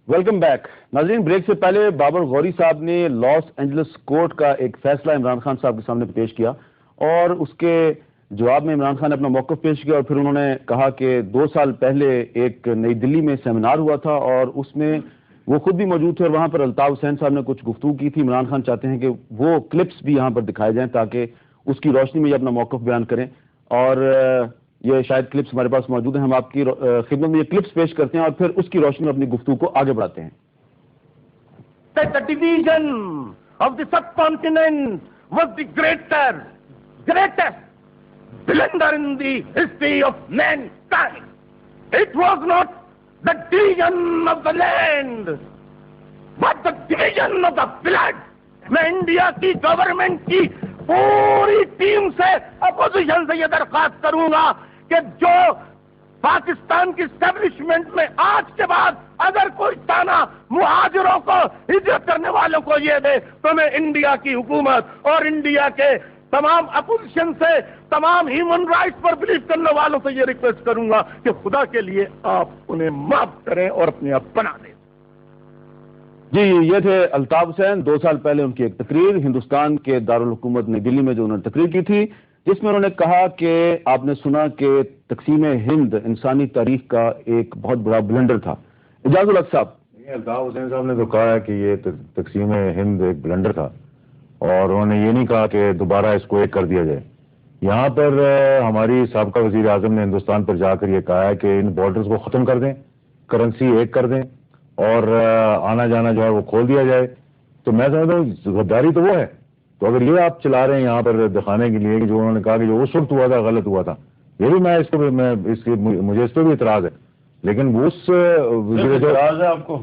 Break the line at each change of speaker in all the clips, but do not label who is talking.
Welcome back ناظرین. Break سے پہلے بابر غوری صاحب نے لاس اینجلس کورٹ کا ایک فیصلہ عمران خان صاحب کے سامنے پیش کیا اور اس کے جواب میں عمران خان نے اپنا موقف پیش کیا اور پھر انہوں نے کہا کہ 2 سال پہلے ایک نئی دلی میں سیمینار ہوا تھا اور اس میں وہ خود بھی موجود تھے اور وہاں پر الطاف حسین صاحب نے کچھ گفتگو کی تھی. عمران خان چاہتے ہیں کہ وہ کلپس بھی یہاں پر دکھائے جائیں تاکہ اس کی روشنی میں یہ اپنا موقف بیان کریں اور یہ شاید کلپس ہمارے پاس موجود ہیں. ہم آپ کی خدمت میں یہ کلپس پیش کرتے ہیں اور پھر اس کی روشنی میں اپنی گفتگو کو آگے بڑھاتے ہیں.
The division of the subcontinent was the greatest blunder in the history of mankind. It was not the division of the land, but the division of the blood. میں انڈیا کی گورنمنٹ کی پوری ٹیم سے opposition سے یہ درخواست کروں گا کہ جو پاکستان کی اسٹیبلشمنٹ میں آج کے بعد اگر کوئی تانا مہاجروں کو ہجرت کرنے والوں کو یہ دے تو میں انڈیا کی حکومت اور انڈیا کے تمام اپوزیشن سے تمام ہیومن رائٹس پر بلیو کرنے والوں سے یہ ریکویسٹ کروں گا کہ خدا کے لیے آپ انہیں معاف کریں اور اپنے آپ بنا دیں.
جی یہ تھے الطاف حسین. 2 سال پہلے ان کی ایک تقریر ہندوستان کے دارالحکومت نئی دلی میں جو انہوں نے تقریر کی تھی جس میں انہوں نے کہا کہ آپ نے سنا کہ تقسیم ہند انسانی تاریخ کا ایک بہت بڑا بلنڈر تھا. اجاز الحق صاحب.
الطاف حسین صاحب نے تو کہا ہے کہ یہ تقسیم ہند ایک بلنڈر تھا اور انہوں نے یہ نہیں کہا کہ دوبارہ اس کو ایک کر دیا جائے. یہاں پر ہماری سابقہ وزیر اعظم نے ہندوستان پر جا کر یہ کہا ہے کہ ان بارڈرز کو ختم کر دیں, کرنسی ایک کر دیں اور آنا جانا جو ہے وہ کھول دیا جائے. تو میں سمجھتا ہوں غداری تو وہ ہے. تو اگر یہ آپ چلا رہے ہیں یہاں پر دکھانے کے لیے کہ جو انہوں نے کہا کہ جو اس وقت ہوا تھا غلط ہوا تھا, یہ بھی میں مجھے اس پہ بھی اعتراض ہے. لیکن اس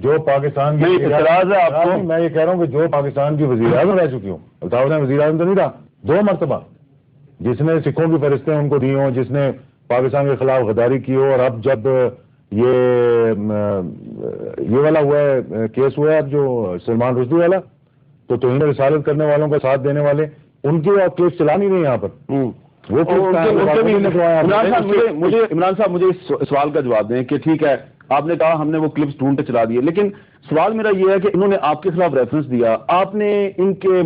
جو پاکستان کی اعتراض ہے آپ کو, میں یہ کہہ رہا ہوں کہ جو پاکستان کی وزیر اعظم رہ چکی ہوں, الطاف حسین وزیر اعظم تو نہیں تھا 2 مرتبہ, جس نے سکھوں کی فہرستیں ان کو دی ہوں, جس نے پاکستان کے خلاف غداری کی ہو, اور اب جب یہ والا ہوا ہے کیس ہوا ہے اب جو سلمان رشدی والا, تو توہین رسالت کرنے والوں کا ساتھ دینے والے ان کی کیس چلا نہیں رہے یہاں پر.
عمران صاحب مجھے اس سوال کا جواب دیں کہ ٹھیک ہے آپ نے کہا ہم نے وہ کلپس ڈھونڈ کے چلا دیے, لیکن سوال میرا یہ ہے کہ انہوں نے آپ کے خلاف ریفرنس دیا, آپ نے ان کے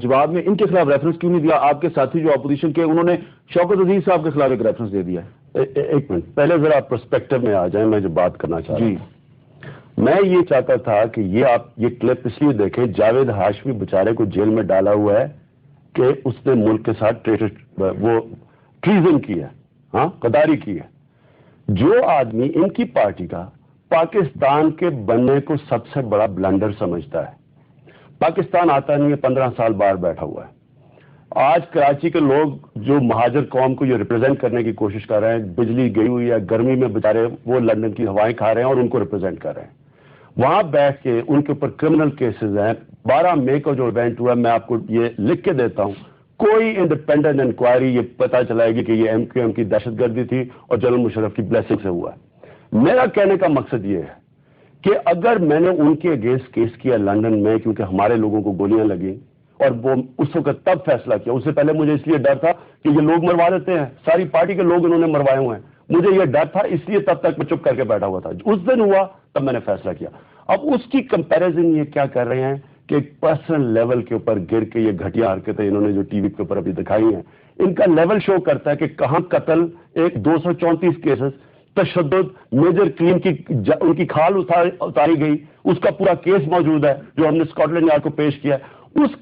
جواب میں ان کے خلاف ریفرنس کیوں نہیں دیا؟ آپ کے ساتھی جو اپوزیشن کے انہوں نے شوکت عزیز صاحب کے خلاف ایک ریفرنس دے دیا ہے.
ایک منٹ پہلے ذرا پرسپیکٹو میں آ جائیں. میں جو بات کرنا چاہ رہا ہوں, میں یہ چاہتا تھا کہ یہ آپ یہ کلپ اس لیے دیکھیں, جاوید ہاشمی بیچارے کو جیل میں ڈالا ہوا ہے کہ اس نے ملک کے ساتھ وہ ٹریزن کی ہے, ہاں غداری کی ہے. جو آدمی ان کی پارٹی کا پاکستان کے بننے کو سب سے بڑا بلنڈر سمجھتا ہے, پاکستان آتا نہیں ہے, 15 سال باہر بیٹھا ہوا ہے. آج کراچی کے لوگ جو مہاجر قوم کو یہ ریپرزینٹ کرنے کی کوشش کر رہے ہیں, بجلی گئی ہوئی ہے, گرمی میں بیچارے وہ لندن کی ہوائیں کھا رہے ہیں اور ان کو ریپرزینٹ کر رہے ہیں. وہاں بیٹھ کے ان کے اوپر کرمنل کیسز ہیں. 12 مئی کو جو ایونٹ ہوا ہے میں آپ کو یہ لکھ کے دیتا ہوں, کوئی انڈیپینڈنٹ انکوائری یہ پتہ چلائے گی کہ یہ MQM کی دہشت گردی تھی اور جنرل مشرف کی بلیسنگ سے ہوا ہے. میرا کہنے کا مقصد یہ ہے کہ اگر میں نے ان کے اگینسٹ کیس کیا لندن میں کیونکہ ہمارے لوگوں کو گولیاں لگیں اور وہ اس وقت تب فیصلہ کیا, اس سے پہلے مجھے اس لیے ڈر تھا کہ یہ لوگ مروا دیتے ہیں, ساری پارٹی کے لوگ انہوں نے مروائے ہوئے ہیں, مجھے یہ ڈر تھا, اس لیے تب تک میں چپ کر کے بیٹھا ہوا تھا. اس دن ہوا تب میں نے فیصلہ کیا. اب اس کی کمپیریزن یہ کیا کر رہے ہیں کہ پرسنل لیول کے اوپر گر کے یہ گھٹیا حرکتیں انہوں نے جو ٹی وی کے اوپر ابھی دکھائی ہیں, ان کا لیول شو کرتا ہے کہ کہاں قتل, ایک 234 کیسز, تشدد, میجر کریم کی ان کی کھال اتاری گئی, اس کا پورا کیس موجود ہے جو ہم نے اسکاٹ لینڈ یارڈ کو پیش کیا ہے. اس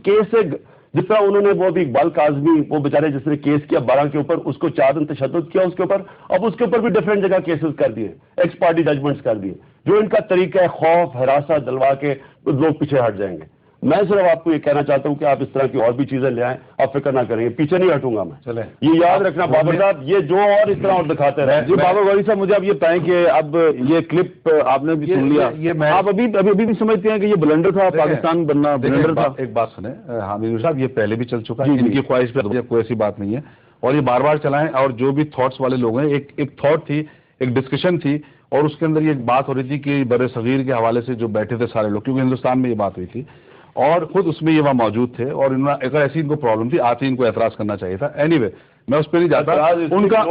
کیس سے جس طرح انہوں نے وہ بھی اقبال کاظمی وہ بیچارے جس نے کیس کیا 12 کے اوپر, اس کو 4 دن تشدد کیا اس کے اوپر, اب اس کے اوپر بھی ڈفرینٹ جگہ کیسز کر دیے, ایکس پارٹی ججمنٹس کر دیے. جو ان کا طریقہ ہے خوف ہراساں دلوا کے لوگ پیچھے ہٹ جائیں گے. میں صرف آپ کو یہ کہنا چاہتا ہوں کہ آپ اس طرح کی اور بھی چیزیں لے آئیں, آپ فکر نہ کریں گے, پیچھے نہیں ہٹوں گا میں. یہ یاد رکھنا بابر صاحب, یہ جو اور اس طرح اور دکھاتے رہے.
جی بابر غوری صاحب مجھے اب یہ بتائیں کہ اب یہ کلپ آپ نے بھی سن لیا, آپ ابھی بھی سمجھتے ہیں کہ یہ بلنڈر تھا, پاکستان بننا بلنڈر تھا؟
ایک بات سنیں حامد صاحب, یہ پہلے بھی چل چکا ہے, ان کی خواہش پہ کوئی ایسی بات نہیں ہے اور یہ بار بار چلائیں. اور جو بھی تھاٹس والے لوگ ہیں, ایک تھاٹ تھی, ایک ڈسکشن تھی اور اس کے اندر یہ بات ہو رہی تھی کہ بر صغیر کے حوالے سے جو بیٹھے تھے سارے لوگ, کیونکہ ہندوستان میں یہ بات ہوئی تھی اور خود اس میں یہ وہاں موجود تھے اور اگر ایسی ان کو پرابلم تھی آتے ان کو اعتراض کرنا چاہیے تھا. اینی وے میں اس پہ نہیں جاتا. ان کا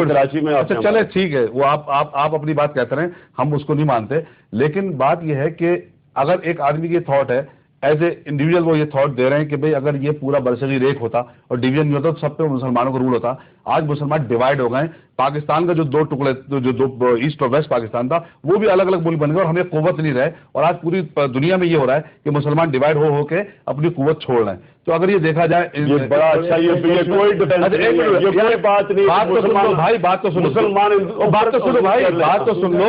کراچی میں اچھا چلے ٹھیک ہے, وہ آپ اپنی بات کہتے رہیں, ہم اس کو نہیں مانتے, لیکن بات یہ ہے کہ اگر ایک آدمی کی تھاٹ ہے ایز اے انڈیویجل, وہ یہ تھاٹ دے رہے ہیں کہ بھئی اگر یہ پورا برصغیر ایک ہوتا اور ڈویژن نہیں ہوتا تو سب پہ مسلمانوں کو رول ہوتا. آج مسلمان ڈیوائیڈ ہو گئے. پاکستان کا جو دو ٹکڑے, جو دو ایسٹ اور ویسٹ پاکستان تھا, وہ بھی الگ الگ ملک بن گئے اور ہمیں قوت نہیں رہے, اور آج پوری دنیا میں یہ ہو رہا ہے کہ مسلمان ڈیوائیڈ ہو کے اپنی قوت چھوڑ رہے ہیں. تو اگر یہ دیکھا جائے
بڑا اچھا, بات نہیں,
بات تو سن لو بھائی, بات تو سنو, بات تو سنو بھائی, بات تو سن لو,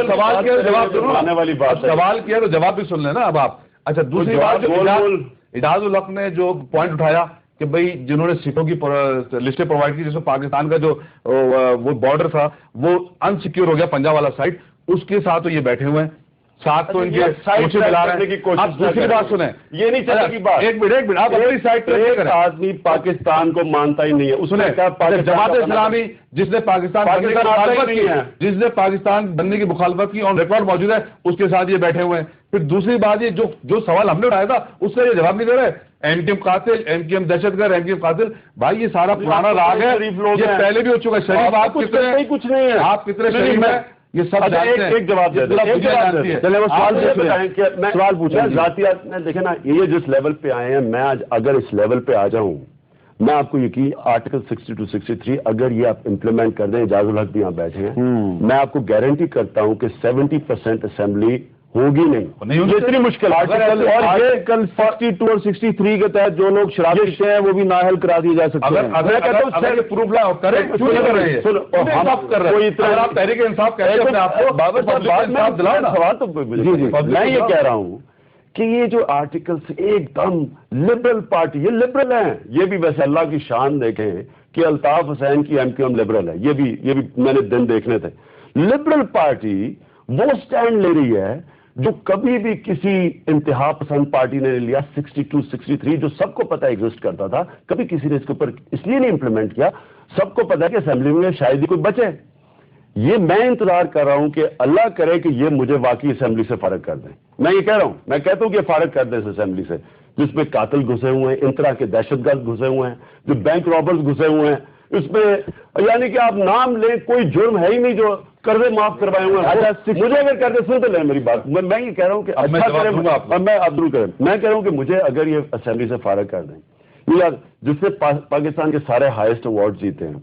سوال کیا جواب
آنے والی بات,
سوال کیا تو جواب بھی سن لیں نا اب آپ. اچھا دوسری بات, اجاز الحق نے جو پوائنٹ اٹھایا کہ بھئی جنہوں نے سکھوں کی لسٹیں پرووائڈ کی, جس میں پاکستان کا جو وہ بارڈر تھا وہ انسیکیور ہو گیا, پنجاب والا سائٹ, اس کے ساتھ تو یہ بیٹھے ہوئے ہیں, ساتھ تو ان کے مجھے ملا رہے ہیں. آپ دوسری بات سنیں,
یہ نہیں چلے کی بات,
ایک منٹ آپ اپنی سائٹ پہ,
آدمی پاکستان کو مانتا ہی نہیں ہے. اس نے
جماعت اسلامی جس نے پاکستان بننے کی مخالفت کی, آن ریکارڈ موجود ہے, اس کے ساتھ یہ بیٹھے ہوئے ہیں. پھر دوسری بات, یہ جو سوال ہم نے اٹھایا تھا اس کا یہ جواب نہیں دے رہے. ایم کیو ایم قاتل, ایم کیو ایم دہشت گرد, ایم کیو ایم قاتل, بھائی یہ سارا پرانا راگ ہے, یہ پہلے بھی ہو چکا ہے. شریف آپ
کچھ نہیں ہے,
آپ کتنے شریف ہیں یہ سب جانتے ہیں.
ایک جواب دے دیں, سوال پوچھا ذاتیات میں. دیکھیں نا, یہ جس لیول پہ آئے ہیں, میں آج اگر اس لیول پہ آ جاؤں, میں آپ کو یقین آرٹیکل 62 63 اگر یہ آپ امپلیمنٹ کر دیں, اجاز الحق بھی یہاں بیٹھے ہیں, میں آپ کو گارنٹی کرتا ہوں کہ 70% اسمبلی ہوگی نہیں. اتنی مشکل
آرٹیکل 62 اور 63 کے تحت جو لوگ شراب پیتے ہیں وہ بھی نااہل کرا دیے جا سکتے ہیں.
اگر پروف لا کریں, کیوں نہیں کر رہے ہیں, اگر آپ تحریک انصاف کہتے ہیں آپ کو,
میں یہ کہہ رہا ہوں کہ یہ جو آرٹیکلس ایک دم لبرل پارٹی, یہ لبرل ہیں, یہ بھی ویسے اللہ کی شان دیکھیں کہ الطاف حسین کی ایم کیو ایم لبرل ہے, یہ بھی میں نے دن دیکھنے تھے. لبرل پارٹی وہ سٹینڈ لے رہی ہے جو کبھی بھی کسی انتہا پسند پارٹی نے لیا. 62 63 جو سب کو پتہ ایگزسٹ کرتا تھا, کبھی کسی نے اس کے اوپر اس لیے نہیں امپلیمنٹ کیا, سب کو پتہ ہے کہ اسمبلی میں شاید ہی کوئی بچے. یہ میں انتظار کر رہا ہوں کہ اللہ کرے کہ یہ مجھے واقعی اسمبلی سے فارغ کر دیں. میں یہ کہہ رہا ہوں, میں کہتا ہوں کہ فارغ کر دیں اس اسمبلی سے, جس میں قاتل گھسے ہوئے ہیں, ان طرح کے دہشت گرد گھسے ہوئے ہیں, جو بینک رابرز گھسے ہوئے ہیں, اس میں یعنی کہ آپ نام لیں, کوئی جرم ہے ہی نہیں جو قرضے معاف کروائے ہوئے ہیں. مجھے اگر کر دیں, سن تو لیں میری بات, میں یہ کہہ رہا ہوں کہ میں عبدال کریم, میں کہہ رہا ہوں کہ مجھے اگر یہ اسمبلی سے فارغ کر دیں, یا جس سے پاکستان کے سارے ہائیسٹ ایوارڈ جیتے ہیں,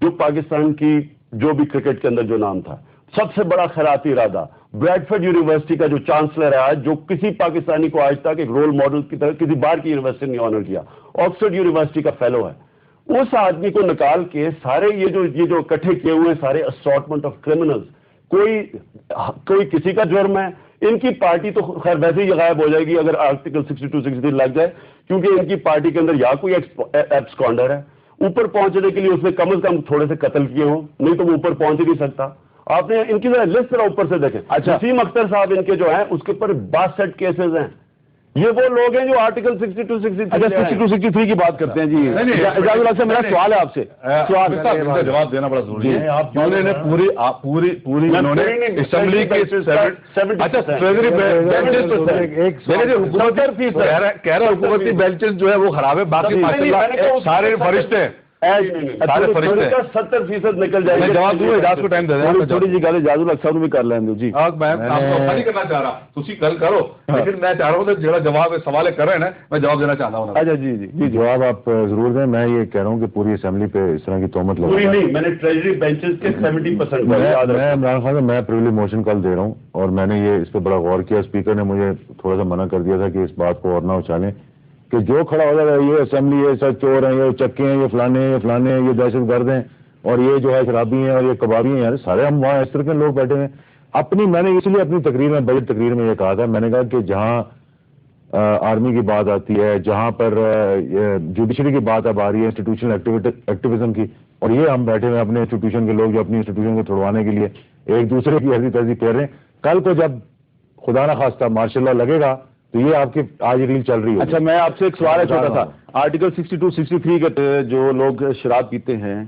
جو پاکستان کی جو بھی کرکٹ کے اندر جو نام تھا, سب سے بڑا خیراتی ارادہ, بریڈفورڈ یونیورسٹی کا جو چانسلر ہے آج, جو کسی پاکستانی کو آج تک ایک رول ماڈل کی طرح کسی باہر کی یونیورسٹی نے آنر کیا, آکسفورڈ یونیورسٹی کا فیلو ہے, اس آدمی کو نکال کے سارے یہ جو اکٹھے کیے ہوئے سارے اسارٹمنٹ آف کرمنلز, کوئی کسی کا جرم ہے, ان کی پارٹی تو خیر ویسے ہی غائب ہو جائے گی اگر آرٹیکل 62 63 لگ جائے, کیونکہ ان کی پارٹی کے اندر یا کوئی ایبسکانڈر ہے, اوپر پہنچنے کے لیے اس نے کم از کم تھوڑے سے قتل کیے ہوں, نہیں تو وہ اوپر پہنچ ہی نہیں سکتا. آپ نے ان کی ذرا لسٹ ذرا اوپر سے دیکھیں. وسیم اختر صاحب ان کے جو ہیں اس کے اوپر 62 کیسز ہیں. یہ وہ لوگ ہیں جو آرٹیکل 62 63 کی بات کرتے ہیں. جی اجاز اللہ سے میرا سوال ہے آپ سے,
سوال جواب دینا بڑا ضروری ہے. انہوں نے پوری انہوں نے اسمبلی کے کہہ رہا حکومتی بینچز جو ہے وہ خراب ہے, باقی سارے فرشتے ہیں,
70% نکل جائے گا.
جواب دوں, اجاز کو ٹائم دے دیں,
تھوڑی جی گل اجاز الحق صاحب بھی کر لیں دو. جی
میں نہیں کرنا چاہ رہا, تھی گل کرو, لیکن میں چاہ رہا ہوں جڑا جواب سوال کر رہے ہیں نا, میں جواب دینا چاہتا ہوں.
اچھا جی جی
جواب آپ ضرور دیں. میں یہ کہہ رہا ہوں کہ پوری اسمبلی پہ اس طرح کی تہمت لگا
نہیں, میں نے ٹریجری بینچز کے 70%.
میں عمران خان صاحب, میں پریویلیج موشن کل دے رہا ہوں, اور میں نے یہ اس پہ بڑا غور کیا. اسپیکر نے مجھے تھوڑا سا منع کر دیا تھا کہ اس بات کو اور نہ اچھالیں کہ جو کھڑا ہو جائے گا یہ اسمبلی, یہ سب چور ہیں, یہ چکے ہیں, یہ فلانے ہیں, یہ فلانے ہیں, یہ دہشت گرد ہیں, اور یہ جو ہے شرابی ہیں, اور یہ کبابی ہیں. یار سارے ہم وہاں اس طرح کے لوگ بیٹھے ہیں. میں نے اس لیے اپنی تقریر میں, بجٹ تقریر میں یہ کہا تھا, میں نے کہا کہ جہاں آرمی کی بات آتی ہے, جہاں پر جوڈیشری کی بات اب آ رہی ہے, انسٹیٹیوشنل ایکٹیویزم کی, اور یہ ہم بیٹھے ہوئے اپنے انسٹیٹیوشن کے لوگ جو اپنی انسٹیٹیوشن کو چھڑوانے کے لیے ایک دوسرے کی عرضی ترضی کر رہے ہیں, کل کو جب خدا نہ خواستہ ماشاء اللہ لگے گا تو یہ آپ کی آج ریل چل رہی ہے.
اچھا میں آپ سے ایک سوال ہے چھوٹا سا. آرٹیکل 62 63 کے جو لوگ شراب پیتے ہیں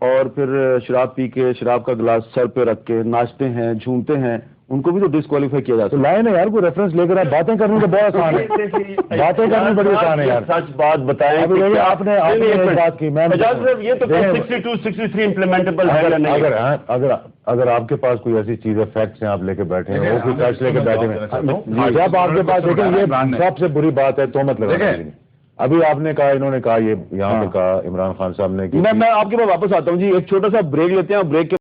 اور پھر شراب پی کے شراب کا گلاس سر پہ رکھ کے ناچتے ہیں, جھومتے ہیں, ان کو بھی تو ڈسکوالیفائی کیا جاتا
تو لائن ہے یار، کوئی ریفرنس لے کر آپ باتیں کرنی تو بہت آسان ہے، باتیں کرنی بڑی آسان ہے یار.
سچ بات بتائیں.
آپ نے ایک بات کی، میں
یہ تو 62 63 امپلیمنٹیبل ہے.
اگر آپ کے پاس کوئی ایسی چیز ہے، فیکٹس ہیں، آپ لے کے بیٹھے ہیں، وہ کوئی ٹیکس لے کے بیٹھے ہیں، جب آپ کے پاس دیکھیں یہ سب سے بری بات ہے تہمت لگانا. ابھی آپ نے کہا، انہوں نے کہا، یہ یہاں پہ کہا عمران خان صاحب نے.
میں آپ کے پاس واپس آتا ہوں جی، ایک چھوٹا سا بریک لیتے ہیں. بریک